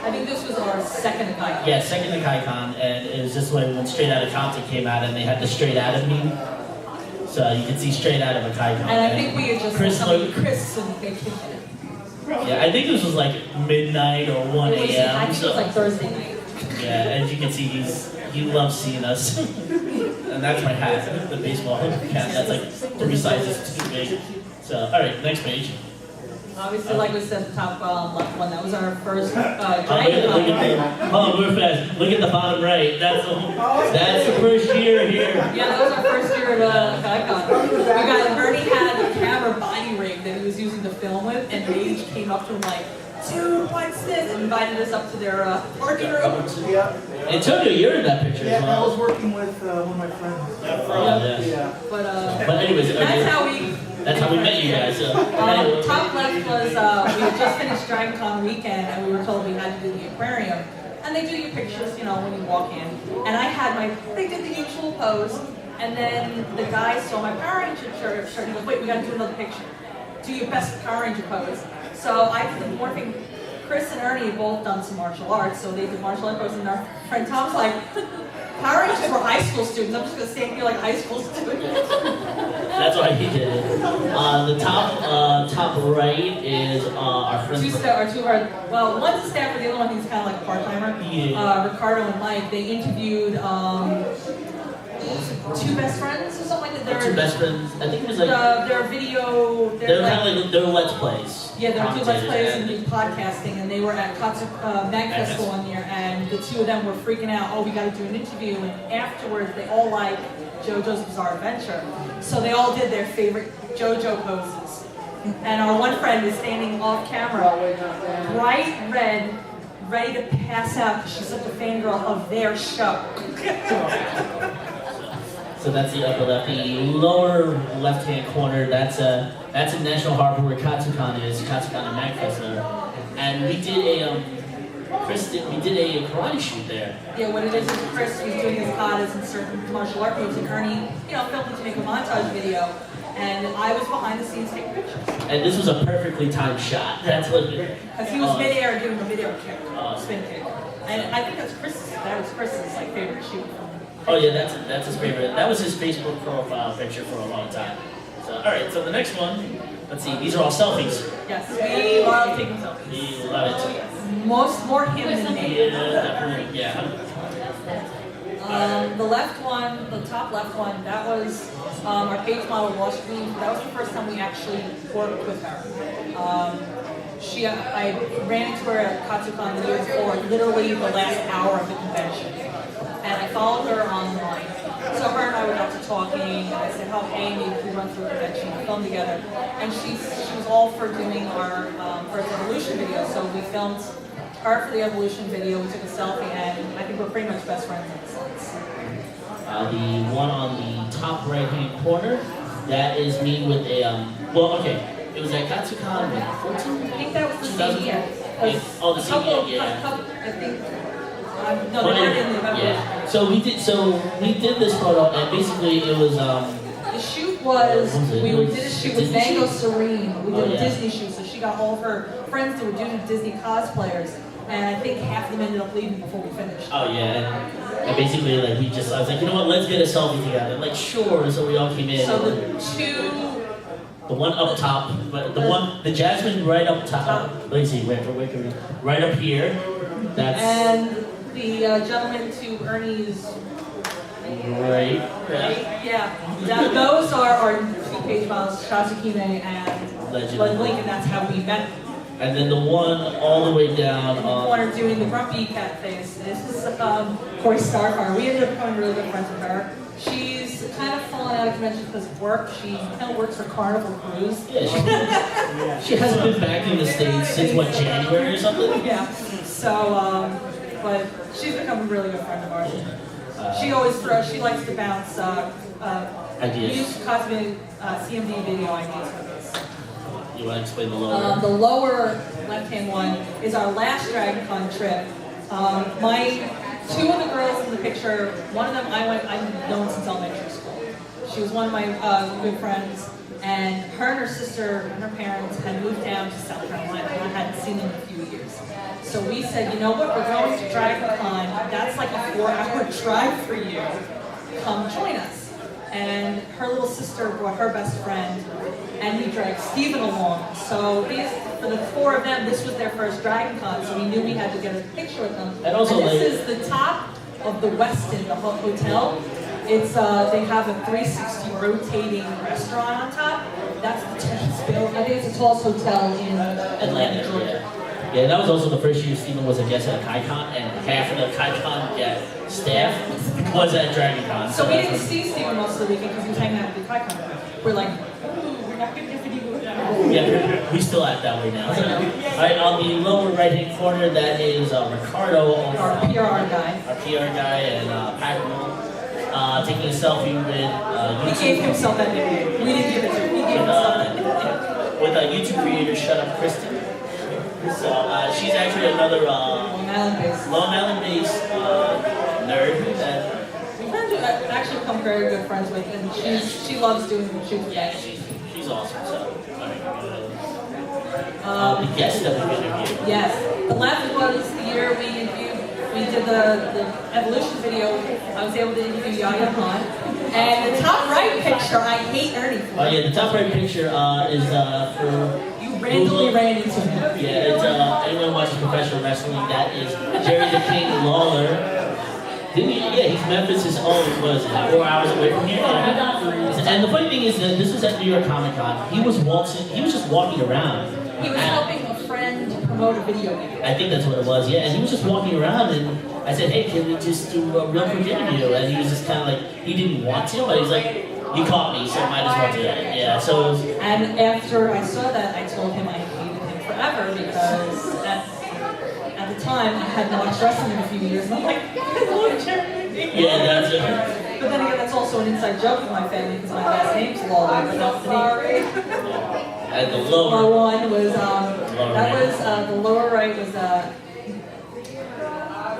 I think this was our second AKAICON. Yeah, second AKAICON, and it was just when Straight Outta Compton came out, and they had the Straight Outta meme. So you can see Straight Out of AKAICON. And I think we had just Chris something Chris and they Yeah, I think this was like midnight or 1 I think a.m. it was like Thursday night. Yeah, as you can see, he loves seeing us. And that's my hat, the baseball hat. That's like 3 sizes too big. So, all right, next page. Obviously, like we said, the top left one, that was our first Look at oh, we're fast. Look at the bottom right. That's the first year here. Yeah, that was our first year at AKAICON. We got Ernie had a camera body rig that he was using to film with, and Paige came up to him like, "Dude, what's this?" and invited us up to their party room. Yeah. Antonio, you're in that picture Yeah, as I well. was working with one of my friends. Yeah. But anyways, that's how we met you guys. So, anyway. top left was we had just finished Dragon Con weekend, and we were told we had to do the aquarium. And they do your pictures, you know, when you walk in. And I had they did the usual pose, and then the guy saw my Power Ranger shirt. He goes, "Wait, we got to do another picture. Do your best Power Ranger pose." So I did the morphing. Chris and Ernie had both done some martial arts, so they did martial arts poses, and our friend Tom's like, "Power Rangers were high school students. I'm just gonna stand here like high school students." That's why he did it. The top right is our friends. One's a staffer, the other one he's kind of like a part-timer. Yeah. Ricardo and Mike, they interviewed 2 best friends or something like that. Two best friends. I think it was like their video. they're kind of like they're let's plays. Yeah, they're 2 let's plays and do podcasting, and they were at Mag Festival one year, and the 2 of them were freaking out. Oh, we got to do an interview, and afterwards they all like JoJo's Bizarre Adventure, so they all did their favorite JoJo poses. And our one friend is standing off camera, bright red, ready to pass out because she's such a fangirl of their show. So that's the upper left. The lower left-hand corner, that's a National Harbor where Katsucon is, Katsucon and MagFest. And we did a karate shoot there. Yeah, what it is Chris was doing his katas and certain martial art moves, and Ernie, filmed it to make a montage video. And I was behind the scenes taking pictures. And this was a perfectly timed shot. That's what because he was midair doing a midair kick, spin kick. And I think that was Chris's like favorite shoot. Oh yeah, that's his favorite. That was his Facebook profile picture for a long time. So all right, so the next one, let's see. These are all selfies. Yes, we love taking selfies. We love it. More him than me. Yeah, definitely. Yeah. The left one, the top left one, that was our page model, Washington. That was the first time we actually worked with her. I ran into her at Katsucon the year before, literally the last hour of the convention. And I followed her online. So her and I were got to talking, and I said, "Oh, hey, maybe we run through a convention and film together." And she was all for doing our first Evolution video. So we filmed her for the Evolution video, we took a selfie, and I think we're pretty much best friends ever since. The one on the top right-hand corner, that is me with a, it was at Katsucon, what, 14? I think that was the same year. Oh, the same year, yeah. I think, no, they weren't in the Evolution. Yeah. So we did this photo, and basically it was, the shoot was, we did a shoot with Mango Serene. We did a Disney shoot, so she got all of her friends that were doing Disney cosplayers. And I think half of them ended up leaving before we finished. Oh yeah, and basically I was like, you know what, let's get a selfie together. Like sure, so we all came in. So the one up top, but the Jasmine right up top. Let me see, right up here. That's. And the gentleman to Ernie's. Right. Yeah. Those are our 2 page models, Shazukime and Legend Link, and that's how we met. And then the one all the way down on... Corner doing the grumpy cat face. This is Corey Starfire. We ended up becoming really good friends with her. She's kind of fallen out of convention because of work. She kind of works for Carnival Cruise. Yeah, she hasn't been back in the States since, what, January or something? Yeah. So, but she's become a really good friend of ours. She always she likes to bounce ideas. Use cosmetic CMD video ideas for this. You want to explain the lower? The lower left-hand one is our last Dragon Con trip. My 2 of the girls in the picture, one of them I've known since elementary school. She was one of my good friends. And her and her sister and her parents had moved down to South Carolina, and I hadn't seen them in a few years. So we said, you know what, we're going to DragonCon. That's like a 4-hour drive for you. Come join us. And her little sister brought her best friend, and we dragged Steven along. So for the 4 of them, this was their first DragonCon, so we knew we had to get a picture with them. And also, this is the top of the Westin, the hotel. It's they have a 360 rotating restaurant on top. That's the tallest building. I think it's the tallest hotel in Atlanta, Georgia. Yeah, that was also the first year Steven was a guest at AKAICON, and half of the AKAICON staff was at DragonCon. So we didn't see Steven most of the weekend because he was hanging out at the AKAICON. We're like, ooh, we're not going to get video. Yeah, we still act that way now. Alright, on the lower right-hand corner, that is Ricardo, Our PR guy. Our PR guy, and Pac-Man, taking a selfie with He gave himself that nickname. We didn't give it to him. He gave himself that nickname. with YouTube creator Shut Up Kristen. So she's actually another Long Island-based nerd that we've learned to actually become very good friends with, and she loves doing shoots. yeah, she's awesome. So the guest that we interviewed. Yes, the left was the year we did the evolution video. I was able to interview Yaya Han. And the top right picture, I hate Ernie for. Oh yeah, the top right picture is for. You randomly ran into him. Yeah, it's anyone who watches professional wrestling, that is Jerry the King Lawler. Didn't he? Yeah, he's Memphis' own, what is it, 4 hours away from here? Yeah. And the funny thing is that this was at New York Comic Con. He was just walking around. He was helping a friend promote a video game. I think that's what it was, yeah. And he was just walking around, and I said, hey, can we just do a real quick interview? And he was just kind of like, he didn't want to, but he's like, you caught me, so I might as well do it. Yeah, so it was, and after I saw that, I told him I hated him forever because at the time I hadn't watched wrestling in a few years, and I'm like, I love Jeremy. yeah, that's it. But then again, that's also an inside joke with my family because my last name's Lawler, but that's the name. And the lower one was the lower right was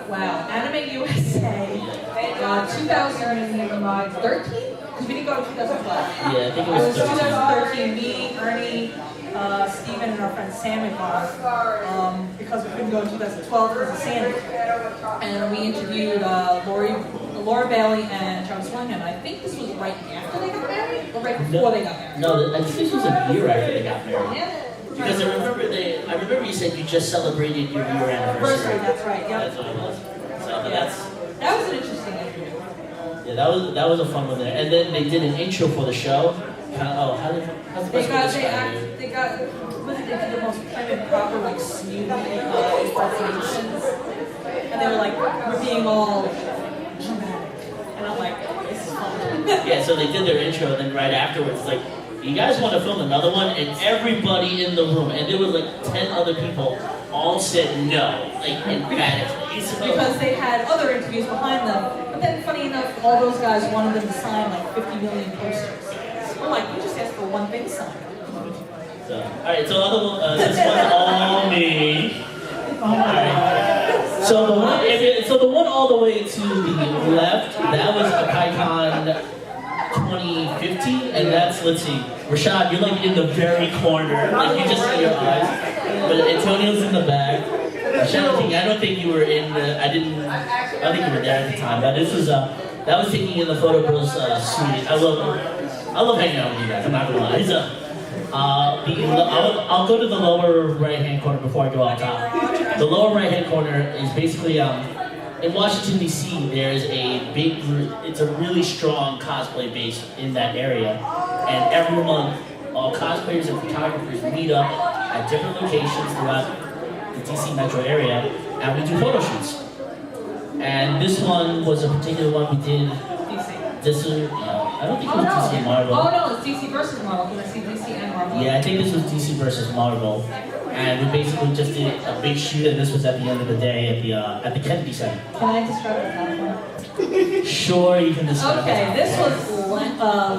wow, Anime USA, 2013. Because we didn't go to 2012. Yeah, I think it was 2013. Me, Ernie, Steven, and our friend Sam had gone because we couldn't go in 2012 because of Sandy. And we interviewed Laura Bailey and Travis Willingham. I think this was right after they got married or right before they got married. No, I think this was a year after they got married. Yeah. Because I remember you said you just celebrated your year anniversary. That's right. Yeah. That's what it was. So that was an interesting interview. Yeah, that was a fun one there. And then they did an intro for the show. How's the best way to describe it? They did the most prim and proper, like, smooth impersonations. And they were like, we're being all dramatic. And I'm like, this is fun. Yeah, so they did their intro, and then right afterwards, like, you guys want to film another one? And everybody in the room, and there were like 10 other people, all said no, like emphatically. So, because they had other interviews behind them. But then, funny enough, all those guys wanted them to sign like 50 million posters. So we're like, we just asked for one thing signed. So, all right, so this one's all me. All right. So the one all the way to the left, that was AKAICON 2015, and that's, let's see, Rashad, you're like in the very corner, like you just see your eyes, but Antonio's in the back. Rashad, I don't think you were in the, I don't think you were there at the time, but this was, that was taking in the Photo Bros suite. I love hanging out with you guys, I'm not gonna lie. So, I'll go to the lower right-hand corner before I go on top. The lower right-hand corner is basically, in Washington, D.C., there's a big, it's a really strong cosplay base in that area. And every month, all cosplayers and photographers meet up at different locations throughout the D.C. metro area, and we do photo shoots. And this one was a particular one we did. This was, I don't think it was DC and Marvel. Oh no, it's DC versus Marvel, because I see DC and Marvel. Yeah, I think this was DC versus Marvel. And we basically just did a big shoot, and this was at the end of the day at the Kennedy Center. Can I describe the platform? Sure, you can describe it. Okay, this was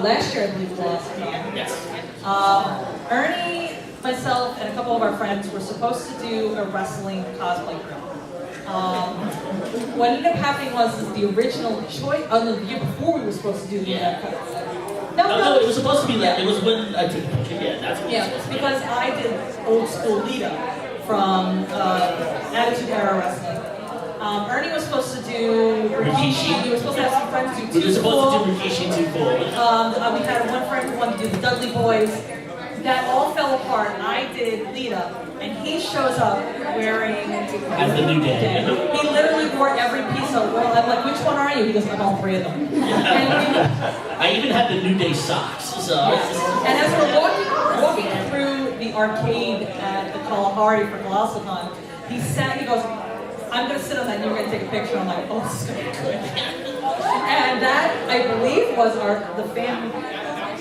last year, I believe, was the last time. Yes. Ernie, myself, and a couple of our friends were supposed to do a wrestling cosplay group. What ended up happening was the original choice, the year before we were supposed to do the No, it was supposed to be that. It was when I took the picture. Yeah, that's what it was Yeah, supposed to be. because I did old school Lita from Attitude Era Wrestling. Ernie was supposed to do Rikishi. We were supposed to have some friends do We were Too supposed Cool. to do Rikishi Too Cool. We had one friend who wanted to do the Dudley Boys. That all fell apart. I did Lita, and he shows up wearing As the New Day. He literally wore every piece of. Well, I'm like, which one are you? He goes, I'm all three of them. I even had the New Day socks. So. And as we're walking through the arcade at the Kalahari for ColossalCon, he goes, I'm going to sit on that and you're going to take a picture. I'm like, oh, this is going to be good. And that, I believe, was the fan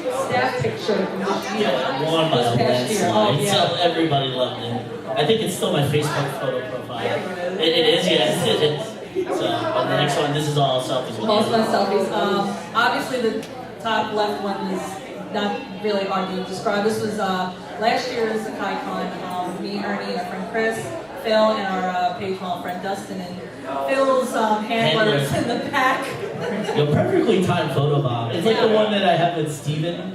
staff picture from this year. Yeah, worn by This a past year. Oh, landslide. yeah. So everybody loved it. I think it's still my Facebook photo profile. Yeah, It is, yes, it is. So, and the next one, this is all selfies with Most of you. my selfies. Obviously, the top left one is not really hard to describe. This was last year's AKAICON. Me, Ernie, our friend Chris, Phil, and our page mom friend Dustin, and Phil's handlers in the back. Your perfectly timed photo bomb. It's like the one that I have with Steven.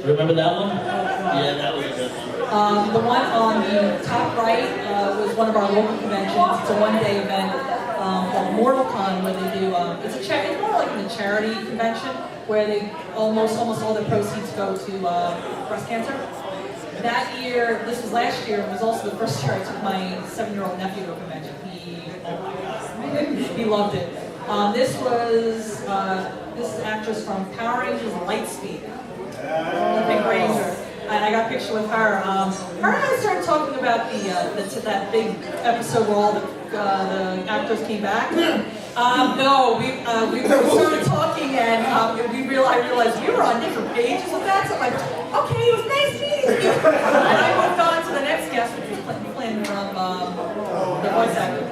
Remember that one? Yeah, that was a good one. The one on the top right was one of our local conventions. It's a one-day event called MortalCon, where they do. It's more like a charity convention where they almost all the proceeds go to breast cancer. That year, this was last year, it was also the first year I took my 7-year-old nephew to a convention. He loved it. This is an actress from Power Rangers Lightspeed, the Pink Ranger. And I got a picture with her. Her and I started talking about that big episode where all the actors came back. No, we started talking and I realized we were on different pages with that. So I'm like, okay, it was nice meeting you. And I moved on to the next guest, which was Clinton Flynn from the voice actor.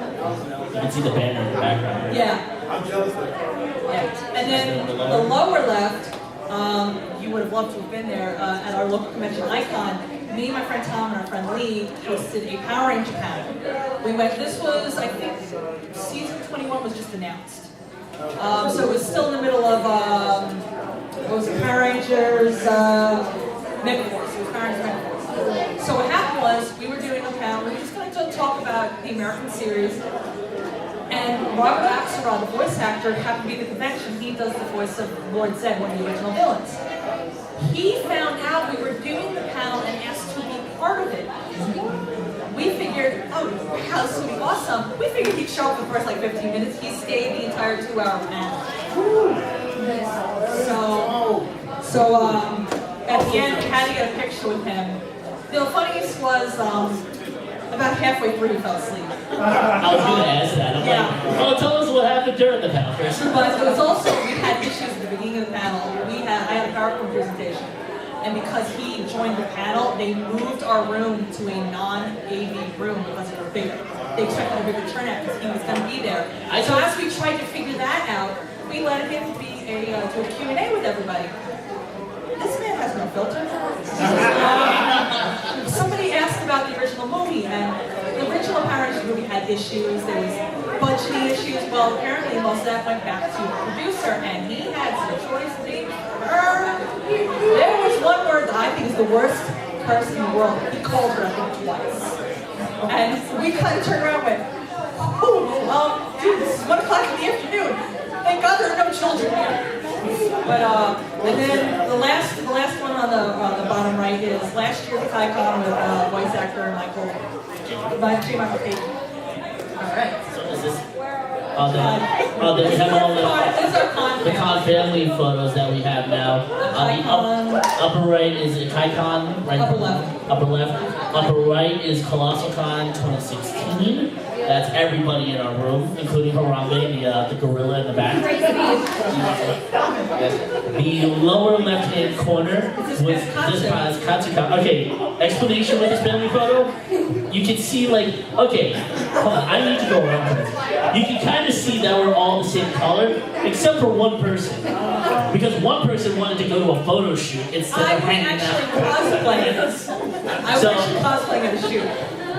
You can see the banner in the background. Yeah. I'm jealous of that. Yeah. And then the lower left, you would have loved to have been there at our local convention, Icon. Me, my friend Tom, and our friend Lee hosted a Power Ranger panel. We went. This was, I think, season 21 was just announced. So it was still in the middle of what was it, Power Rangers Megaforce. It was Power Rangers Megaforce. So what happened was we were doing a panel. We were just going to talk about the American series. And Robert Axelrod, the voice actor, happened to be at the convention. He does the voice of Lord Zed, one of the original villains. He found out we were doing the panel and asked to be part of it. We figured, oh, wow, this would be awesome. We figured he'd show up for the first like 15 minutes. He stayed the entire 2-hour panel. So at the end, we had to get a picture with him. The funniest was about halfway through, he fell asleep. I was going to ask that. I'm like, oh, tell us what happened during the panel first. But it was also, we had issues at the beginning of the panel. I had a PowerPoint presentation. And because he joined the panel, they moved our room to a non-AV room because it was bigger. They expected a bigger turnout because he was going to be there. So as we tried to figure that out, we let him do a Q&A with everybody. This man has no filter. Somebody asked about the original movie, and the original Power Rangers movie had issues. There was budgeting issues. Well, apparently most of that went back to the producer, and he had some choice names. There was one word that I think is the worst curse in the world. He called her, I think, twice. And we kind of turned around and went, oh, dude, this is 1 o'clock in the afternoon. Thank God there are no children here. But and then the last one on the bottom right is last year's AKAICON with voice actor Michael Page. All right. So is this? Then we have all the con family photos that we have now. The upper right is AKAICON. Right. Upper left. Upper left. Upper right is ColossalCon 2016. That's everybody in our room, including Harambe, the gorilla in the back. The lower left-hand corner was this past Katsuka. Okay, explanation with this family photo. You can see, like, okay, hold on, I need to go around this. You can kind of see that we're all the same color, except for one person. Because one person wanted to go to a photo shoot instead of hanging out. I was actually cosplaying at a shoot.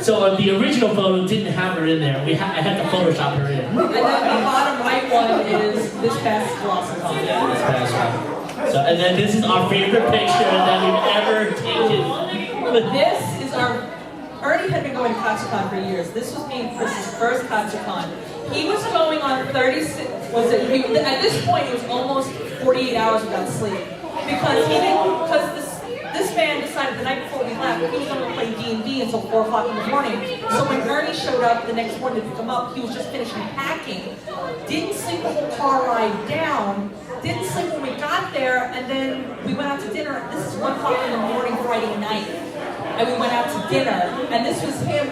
So the original photo didn't have her in there. I had to Photoshop her in. And then the bottom right one is this past ColossalCon. Yeah, this past one. So, and then this is our favorite picture that we've ever taken. This is our, Ernie had been going to AKAICON for years. This was me and Chris's first AKAICON. He was going on 36, at this point it was almost 48 hours without sleep. Because this man decided the night before we left, he was going to play D&D until 4 o'clock in the morning. So when Ernie showed up the next morning to pick him up, he was just finishing packing. Didn't sleep the whole car ride down. Didn't sleep when we got there, and then we went out to dinner. This is 1 o'clock in the morning Friday night. And we went out to dinner, and this was him.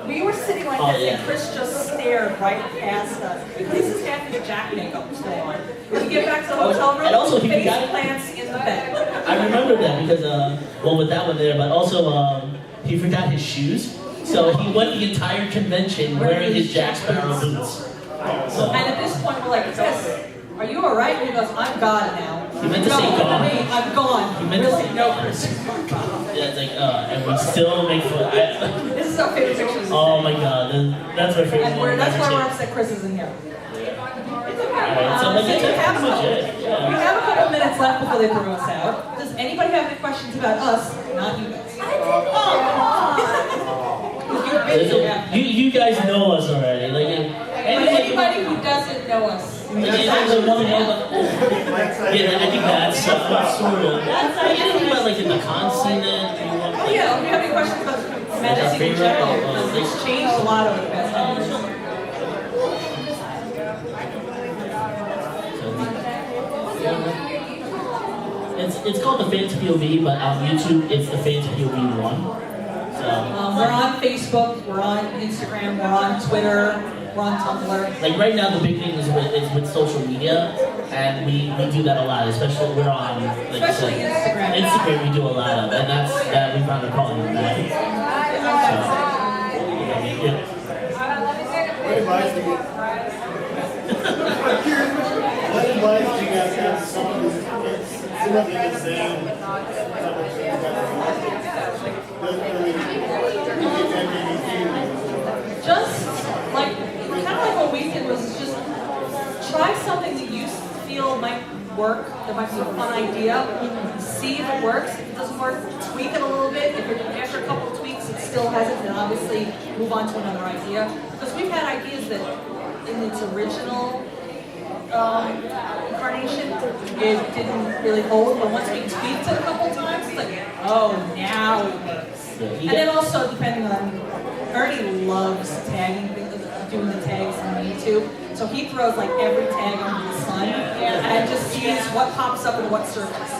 We were sitting like this, and Chris just stared right past us. This is half his Jack makeup was still on. When we get back to the hotel room, and also he face got plants in the bed. I remember that because, well, with that one there, but also he forgot his shoes. So he went the entire convention wearing his Jack Sparrow boots. So. And at this point, we're like, Chris, are you all right? And he goes, I'm God now. He meant to say gone. I'm gone. He meant to say no, Chris. Yeah, it's like, and we still make fun. This is our favorite picture. Oh my God, that's our favorite one. And that's why we're upset Chris isn't here. Alright, so like, We that's have pretty much it. we have a couple minutes left before they throw us out. Does anybody have any questions about us? Not you guys. You guys know us already. Like, Anybody who doesn't know us. Yeah, I think that's sort of. Anything about like in the con scene then? Oh yeah, do you have any questions about the medicine in general? Because it's changed a lot over the past 10 years. It's called the Fans POV, but on YouTube it's the Fans POV 1. So We're on Facebook, we're on Instagram, we're on Twitter, we're on Tumblr. like right now the big thing is with social media, and we do that a lot. Especially we're on like Especially Instagram. Instagram we do a lot of, and that's that we found a calling on that. So, What advice do you What advice do you guys have to someone who's roughly the same Just like, kind of like what we did was just try something that you feel might work, that might be a fun idea, see if it works. If it doesn't work, tweak it a little bit. If after a couple of tweaks it still hasn't, then obviously move on to another idea. Because we've had ideas that in its original incarnation, it didn't really hold, but once we tweaked it a couple times, it's like, oh, now it works. And then also, depending on, Ernie loves tagging, doing the tags on YouTube, so he throws like every tag under the sun, and just sees what pops up and what surfaces.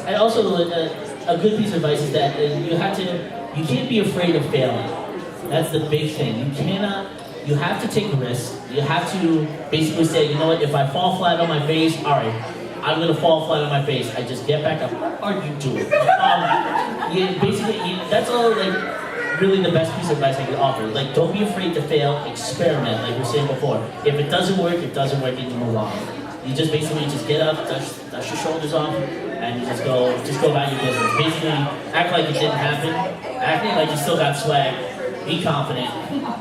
and also a good piece of advice is that you can't be afraid of failing. That's the big thing. You have to take risks. You have to basically say, you know what, if I fall flat on my face, all right, I'm gonna fall flat on my face. I just get back up, or you do it. That's all. Like, really, the best piece of advice I can offer. Like, don't be afraid to fail. Experiment, like we were saying before. If it doesn't work, it doesn't work, and you move on. You just basically just get up, dust your shoulders off, and you just go about your business. Basically, act like it didn't happen. Act like you still got swag. Be confident,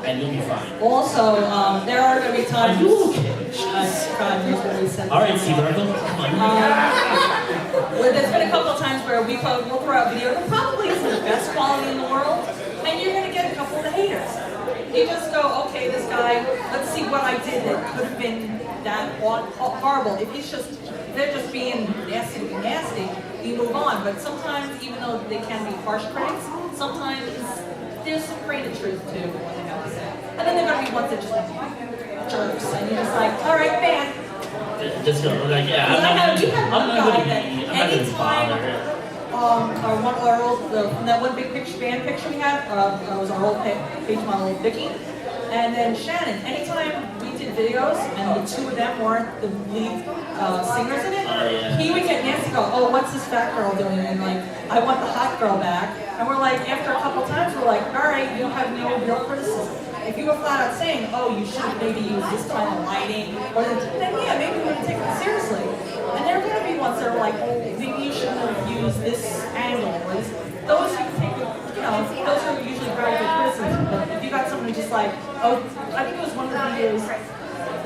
and you'll be fine. Also, there are going to be times. Are you okay? God knows what we said. All right, Steve Urkel, come on. Where there's been a couple of times where we'll throw out video that probably isn't the best quality in the world, and you're going to get a couple of the haters. You just go, okay, this guy, let's see what I did that could have been that horrible. If they're just being nasty, you move on. But sometimes, even though they can be harsh critics, sometimes there's some grain of truth to what they have to say. And then there are going to be ones that just jerks, and you're just like, all right, man. Just go, like, yeah, I'm not gonna bother. That one big picture, band picture we had, was our old page model, Vicky. And then Shannon, anytime we did videos and the two of them weren't the lead singers in it, he would get nasty, go, oh, what's this fat girl doing? And like, I want the hot girl back. And we're like, after a couple times, we're like, all right, you have no real criticism. If you were flat out saying, oh, you should maybe use this kind of lighting, or then yeah, maybe we would take it seriously. And there are going to be ones that are like, oh, maybe you shouldn't have used this angle. Or this. Those you take, those are usually very good criticism. But if you got someone just like, oh, I think it was one of the videos,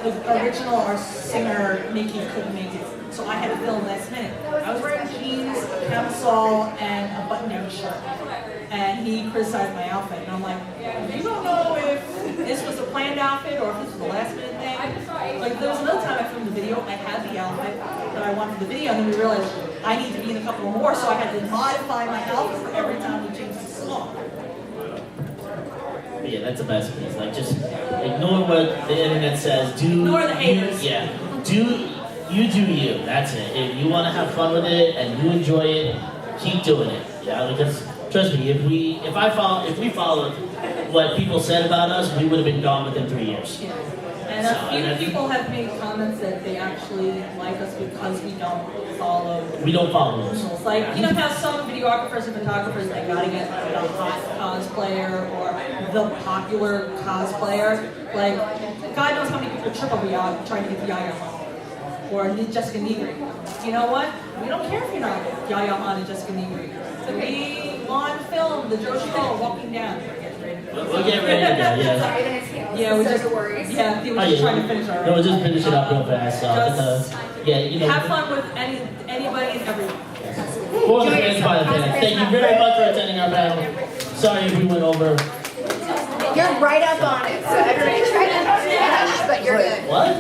the original, our singer, Nikki, couldn't make it. So I had to film last minute. I was wearing jeans, a camisole, and a button-down shirt. And he criticized my outfit. And I'm like, you don't know if this was a planned outfit or if this was a last-minute thing. Like, there was another time I filmed the video, I had the outfit that I wanted for the video, and then we realized I need to be in a couple more, so I had to modify my outfit for every time we changed the song. But yeah, that's the best piece. Like, just ignore what the internet says. Ignore the haters. You do you. That's it. If you want to have fun with it and you enjoy it, keep doing it. Yeah, because trust me, if we followed what people said about us, we would have been gone within 3 years. Yeah. And a few people have made comments that they actually like us because we don't follow. We don't follow rules. Rules. Like, you know how some videographers and photographers, they gotta get the hot cosplayer or the popular cosplayer. Like, God knows how many people trip over y'all trying to get the Yaya Han or Jessica Negri. You know what? We don't care if you're not Yaya Han and Jessica Negri. We on film the Joe Schmo walking down. We'll get ready to go. Yeah. Sorry, then it's Yeah, we just worries. yeah, we were just trying to finish our. No, we'll just finish it up real fast. Just Yeah, you know. have fun with anybody and everyone. For the fans, by the fans. Thank you very much for attending our panel. Sorry if we went over. You're right up on it, so everybody try to but you're good. What?